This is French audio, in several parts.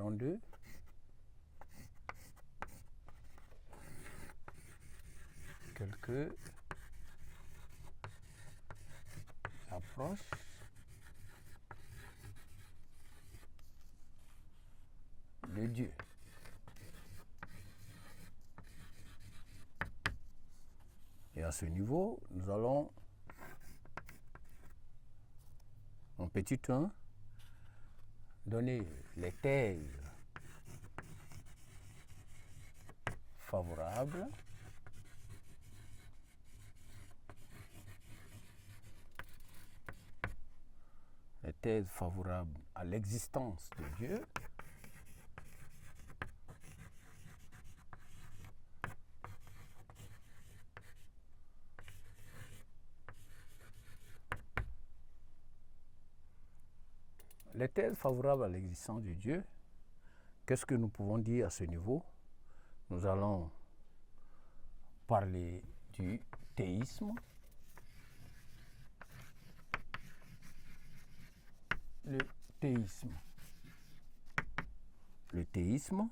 question de quelques approches de Dieu. Et à ce niveau, nous allons en petit 1 donner les thèses favorables à l'existence de Dieu, les thèses favorables à l'existence de Dieu. Qu'est-ce que nous pouvons dire à ce niveau? Nous allons parler du théisme, le théisme,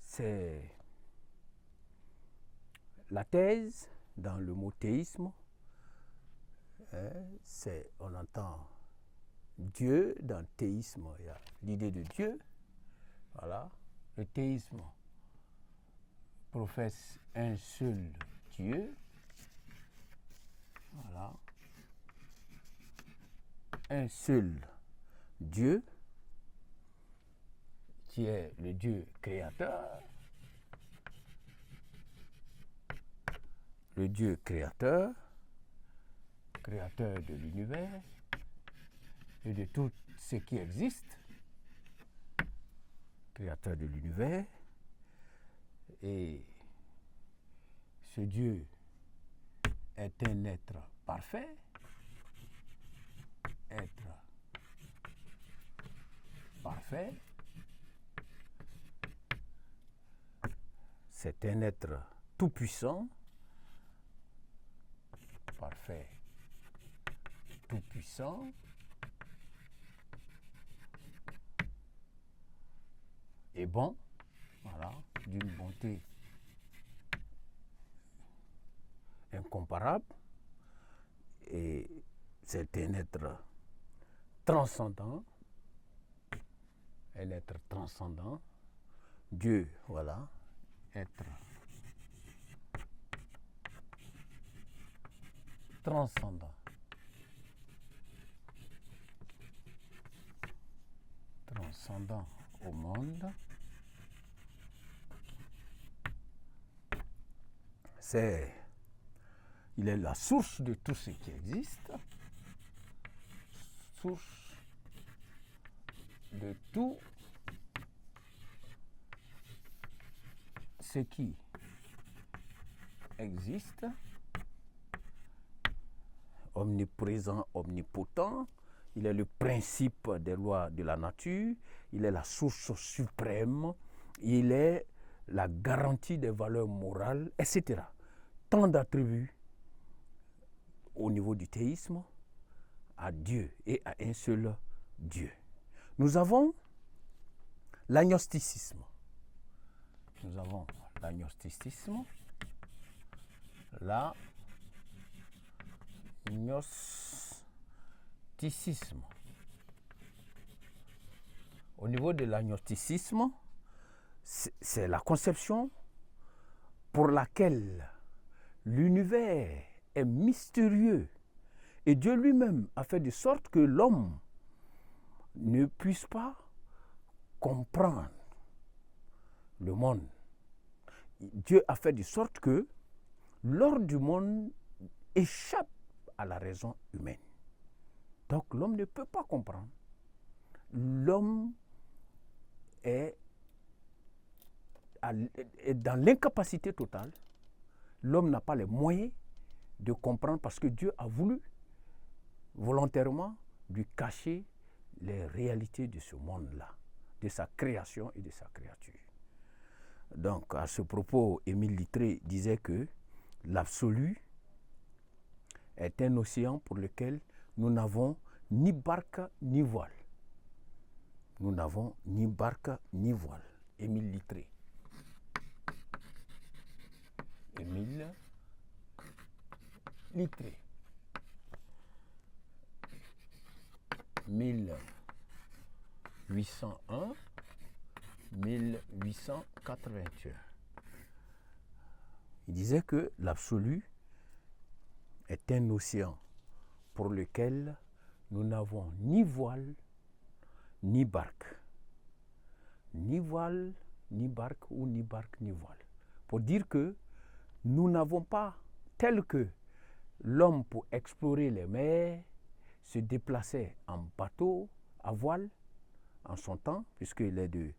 c'est la thèse dans le mot théisme, on entend Dieu. Dans théisme, il y a l'idée de Dieu. Voilà. Le théisme professe un seul Dieu. Voilà. Un seul Dieu qui est le Dieu créateur. Le Dieu créateur, créateur de l'univers et de tout ce qui existe, créateur de l'univers. Et ce Dieu est un être parfait, c'est un être tout-puissant, parfait, tout-puissant, et bon, voilà, d'une bonté incomparable, et c'est un être transcendant, Dieu, voilà, être transcendant, au monde. Il est la source de tout ce qui existe, source de tout ce qui existe, omniprésent, omnipotent. Il est le principe des lois de la nature, il est la source suprême, il est la garantie des valeurs morales, etc. Tant d'attributs au niveau du théisme à Dieu et à un seul Dieu. Nous avons l'agnosticisme. Au niveau de l'agnosticisme, c'est la conception pour laquelle l'univers est mystérieux et Dieu lui-même a fait de sorte que l'homme ne puisse pas comprendre le monde. Dieu a fait de sorte que l'ordre du monde échappe à la raison humaine. Donc l'homme ne peut pas comprendre. L'homme est dans l'incapacité totale. L'homme n'a pas les moyens de comprendre parce que Dieu a voulu volontairement lui cacher les réalités de ce monde-là, de sa création et de sa créature. Donc, à ce propos, Émile Littré disait que l'absolu est un océan pour lequel nous n'avons ni barque ni voile. nous n'avons ni barque ni voile. Émile Littré. Émile Littré. 1801-1881. Il disait que l'absolu est un océan pour lequel nous n'avons ni voile ni barque. Ni voile, ni barque, ou ni barque, ni voile. Pour dire que nous n'avons pas, tel que l'homme pour explorer les mers se déplaçait en bateau à voile en son temps, puisqu'il est du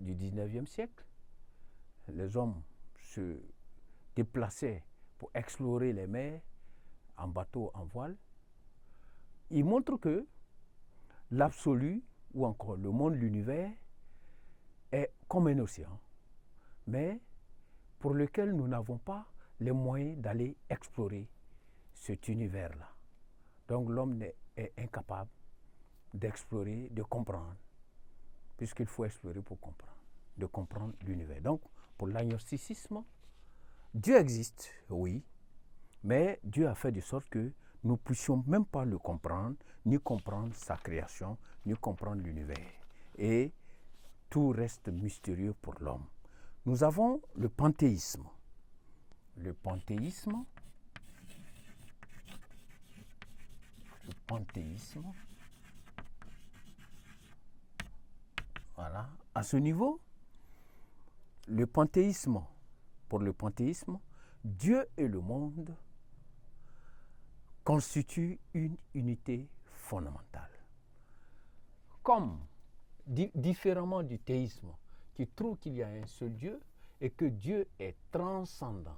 19e siècle. Les hommes se déplaçaient pour explorer les mers en bateau, en voile. Il montre que l'absolu, ou encore le monde, l'univers, est comme un océan, mais pour lequel nous n'avons pas les moyens d'aller explorer cet univers-là. Donc l'homme est incapable d'explorer, de comprendre, puisqu'il faut explorer pour comprendre, de comprendre l'univers. Donc pour l'agnosticisme, Dieu existe, oui, mais Dieu a fait de sorte que nous ne puissions même pas le comprendre, ni comprendre sa création, ni comprendre l'univers. Et tout reste mystérieux pour l'homme. Nous avons le panthéisme. Le panthéisme, voilà. À ce niveau, pour le panthéisme, Dieu et le monde constituent une unité fondamentale. Comme, différemment du théisme, qui trouve qu'il y a un seul Dieu et que Dieu est transcendant,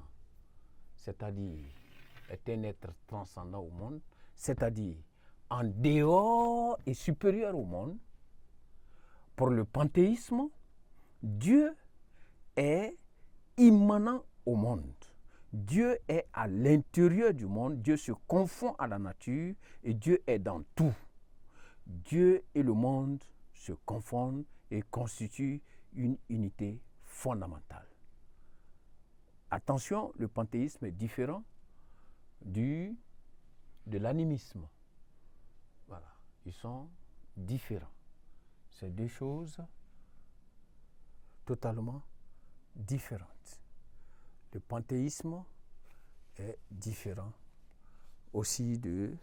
c'est-à-dire est un être transcendant au monde, c'est-à-dire en dehors et supérieur au monde. Pour le panthéisme, Dieu est immanent au monde. Dieu est à l'intérieur du monde, Dieu se confond à la nature et Dieu est dans tout. Dieu et le monde se confondent et constituent une unité fondamentale. Attention, le panthéisme est différent de l'animisme. Voilà, ils sont différents. C'est deux choses totalement différentes. Le panthéisme est différent aussi du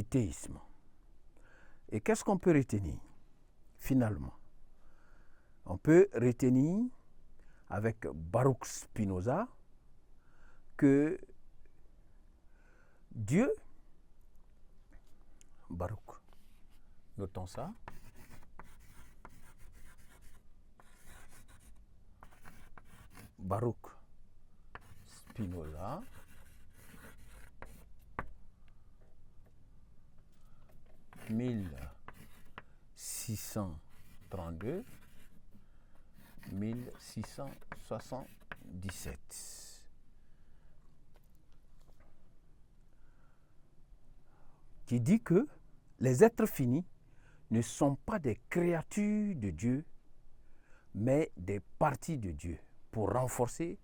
théisme. Et qu'est-ce qu'on peut retenir finalement? On peut retenir avec Baruch Spinoza que Dieu, Baruch, notons ça, Baruch Spinoza, « 1632-1677 » qui dit que les êtres finis ne sont pas des créatures de Dieu, mais des parties de Dieu, pour renforcer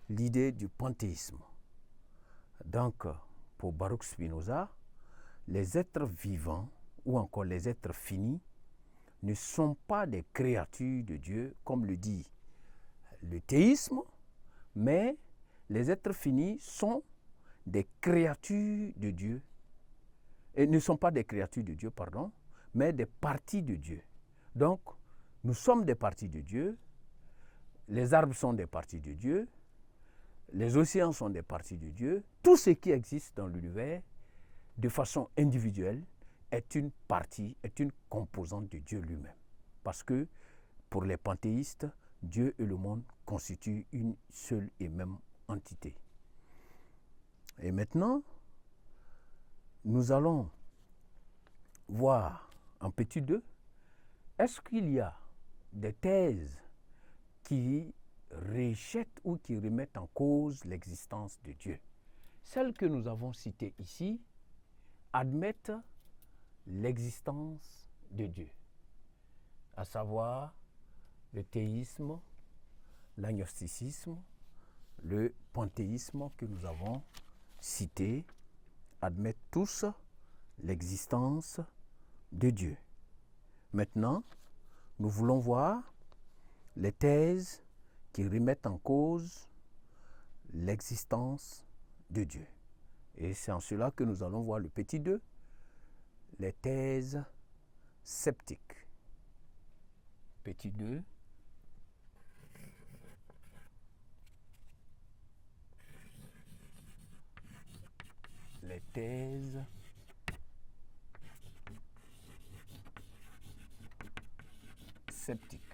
l'idée du panthéisme. Donc, pour Baruch Spinoza, les êtres vivants, ou encore les êtres finis, ne sont pas des créatures de Dieu, comme le dit le théisme, mais les êtres finis sont des créatures de Dieu, et ne sont pas des créatures de Dieu, pardon, mais des parties de Dieu. Donc, nous sommes des parties de Dieu, les arbres sont des parties de Dieu, les océans sont des parties de Dieu, tout ce qui existe dans l'univers, de façon individuelle, est une partie, est une composante de Dieu lui-même. Parce que, pour les panthéistes, Dieu et le monde constituent une seule et même entité. Et maintenant, nous allons voir en petit 2, est-ce qu'il y a des thèses qui rejettent ou qui remettent en cause l'existence de Dieu? Celles que nous avons citées ici admettent l'existence de Dieu, à savoir le théisme, l'agnosticisme, le panthéisme que nous avons cité, admettent tous l'existence de Dieu. Maintenant, nous voulons voir les thèses qui remettent en cause l'existence de Dieu. Et c'est en cela que nous allons voir le petit 2, les thèses sceptiques. Petit 2. Les thèses sceptiques.